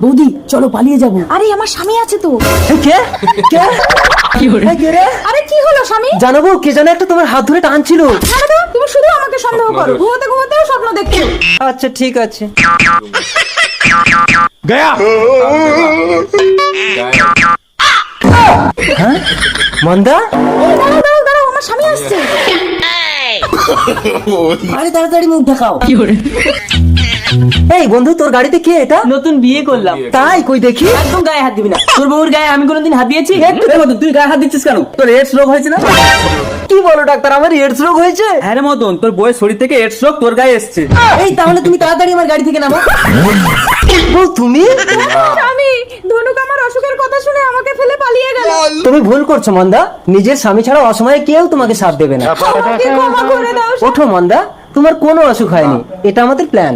বৌদি চলো পালিয়ে যাবো। আরে আমার স্বামী আছে তো। কে কে কে রে? আরে কি হলো স্বামী? জানাবো কে জানে একটা তোমার হাত ধরে টানছিল। আরে তো তুমি শুধু আমাকে সন্দেহ করো, ঘুমোতে ঘুমোতেও স্বপ্ন দেখছো। আচ্ছা ঠিক আছে। गया হ্যাঁ মন্দা, এই দাঁড়াও দাঁড়াও দাঁড়াও, আমার স্বামী আসছে। আরে তাড়াতাড়ি মুখ দেখাও। এই বন্ধু তোর গাড়িতে কে এটা? নতুন বিয়ে করলাম। তাই কই দেখি। একদম গায়ে হাত দিবি না, তোর বউর গায়ে আমি কোনোদিন হাত দিয়েছি? এর মতন তুই গায়ে হাত দিচ্ছিস কেন? তোর এডস রোগ হয়েছে না? কি বলো ডাক্তার, আমার এডস রোগ হয়েছে? হ্যাঁ রে মদন, তোর বউয়ের শরীর থেকে এডস রোগ তোর গায়ে এসছে। এই তাহলে তুমি তাড়াতাড়ি আমার গাড়ি থেকে নামো। ও তুমি? স্বামী, ধনুক আমার অসুখের কথা শুনে আমাকে ফেলে পালিয়ে গেল। তুমি ভুল করছো মন্দা, নিজের স্বামী ছাড়া অসময়ে কেউ তোমাকে সাথ দেবে না। আমাকে ক্ষমা করে দাও। ওঠো মন্দা, তোমার কোনো অসুখ হয়নি, এটা আমাদের প্ল্যান।